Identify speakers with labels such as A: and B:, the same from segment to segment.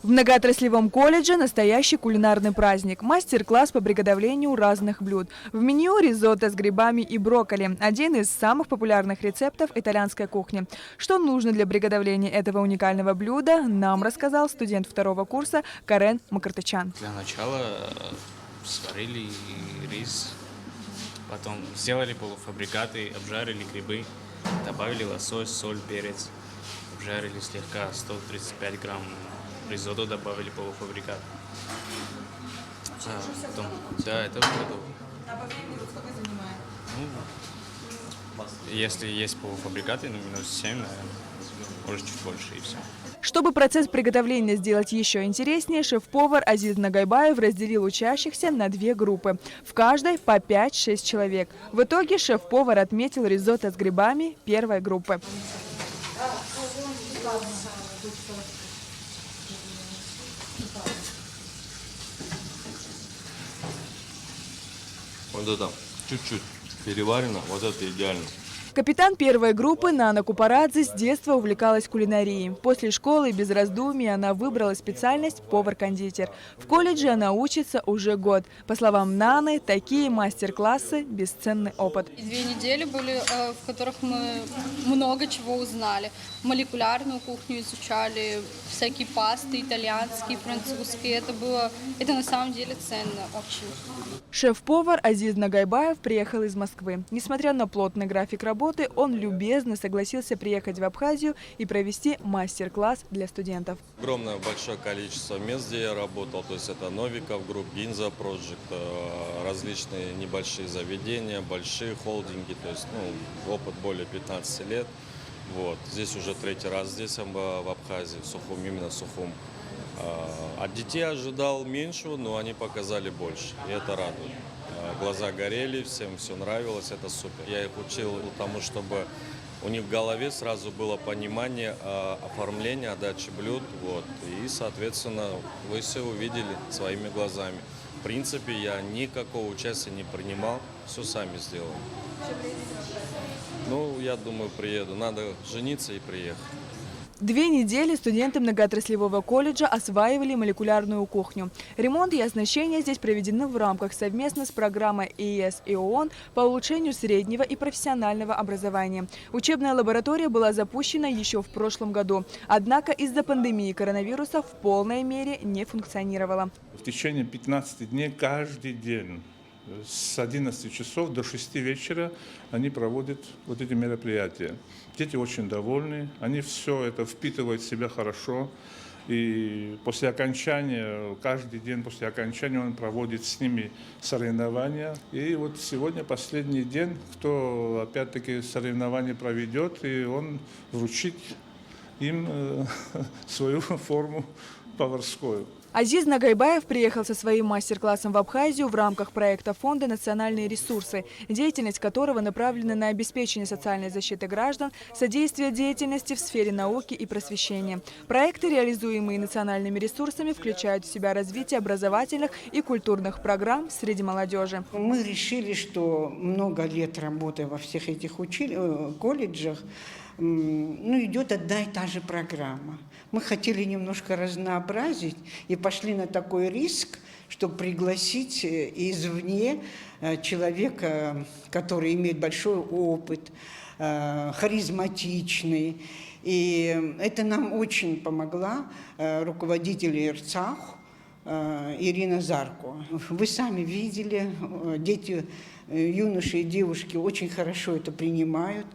A: В многоотраслевом колледже настоящий кулинарный праздник. Мастер-класс по приготовлению разных блюд. В меню ризотто с грибами и брокколи. Один из самых популярных рецептов итальянской кухни. Что нужно для приготовления этого уникального блюда, нам рассказал студент второго курса Карен Макартычан.
B: Для начала сварили рис, потом сделали полуфабрикаты, обжарили грибы, добавили лосось, соль, перец, обжарили слегка 135 грамм. Ризотто добавили полуфабрикат. Потом, да, это готово.
A: А по времени сколько занимает?
B: Если есть полуфабрикаты, минут 7, наверное, может чуть больше и все.
A: Чтобы процесс приготовления сделать еще интереснее, шеф-повар Азиз Нагайбаев разделил учащихся на две группы. В каждой по 5-6 человек. В итоге шеф-повар отметил ризотто с грибами первой группы.
C: Вот это чуть-чуть переварено, вот это идеально.
A: Капитан первой группы Нана Купарадзе с детства увлекалась кулинарией. После школы без раздумий она выбрала специальность повар-кондитер. В колледже она учится уже год. По словам Наны, такие мастер-классы – бесценный опыт.
D: 2 недели были, в которых мы много чего узнали. Молекулярную кухню изучали, всякие пасты, итальянские, французские. Это на самом деле ценно очень.
A: Шеф-повар Азиз Нагайбаев приехал из Москвы. Несмотря на плотный график работы, он любезно согласился приехать в Абхазию и провести мастер-класс для студентов.
C: Огромное большое количество мест, где я работал, то есть это Новиков Групп, Гинза Project, различные небольшие заведения, большие холдинги, то есть опыт более 15 лет. Вот. Здесь уже 3-й раз здесь в Абхазии, в Сухум, именно в Сухум. От детей ожидал меньшего, но они показали больше, и это радует. Глаза горели, всем все нравилось, это супер. Я их учил тому, чтобы у них в голове сразу было понимание оформления, отдачи блюд. Вот. И, соответственно, вы все увидели своими глазами. В принципе, я никакого участия не принимал, все сами сделал. Я думаю, приеду. Надо жениться и приехать.
A: 2 недели студенты многоотраслевого колледжа осваивали молекулярную кухню. Ремонт и оснащение здесь проведены в рамках совместно с программой ЕС и ООН по улучшению среднего и профессионального образования. Учебная лаборатория была запущена еще в прошлом году, однако из-за пандемии коронавируса в полной мере не функционировала.
E: В течение 15 дней каждый день с 11 часов до 6 вечера они проводят вот эти мероприятия. Дети очень довольны, они все это впитывают в себя хорошо. И после окончания, каждый день после окончания он проводит с ними соревнования. И вот сегодня последний день, кто опять-таки соревнования проведет, и он вручит им свою форму поварскую.
A: Азиз Нагайбаев приехал со своим мастер-классом в Абхазию в рамках проекта фонда «Национальные ресурсы», деятельность которого направлена на обеспечение социальной защиты граждан, содействие деятельности в сфере науки и просвещения. Проекты, реализуемые национальными ресурсами, включают в себя развитие образовательных и культурных программ среди молодежи.
F: Мы решили, что много лет работая во всех этих колледжах, идет одна и та же программа. Мы хотели немножко разнообразить и пошли на такой риск, чтобы пригласить извне человека, который имеет большой опыт, харизматичный. И это нам очень помогла руководитель ИРЦАХ Ирина Зарко. Вы сами видели, дети, юноши и девушки очень хорошо это принимают.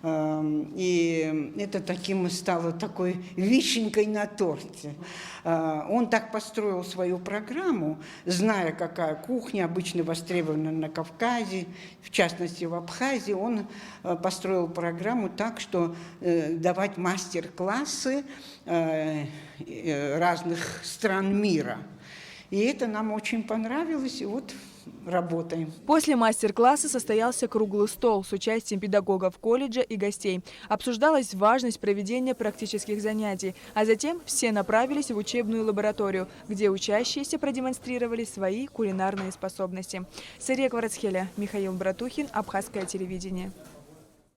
F: И это стало такой вишенкой на торте. Он так построил свою программу, зная, какая кухня обычно востребована на Кавказе, в частности в Абхазии. Он построил программу так, что давать мастер-классы разных стран мира. И это нам очень понравилось, и вот работаем.
A: После мастер-класса состоялся круглый стол с участием педагогов колледжа и гостей. Обсуждалась важность проведения практических занятий, а затем все направились в учебную лабораторию, где учащиеся продемонстрировали свои кулинарные способности. Сария Кварацхеля, Михаил Братухин, Абхазское телевидение.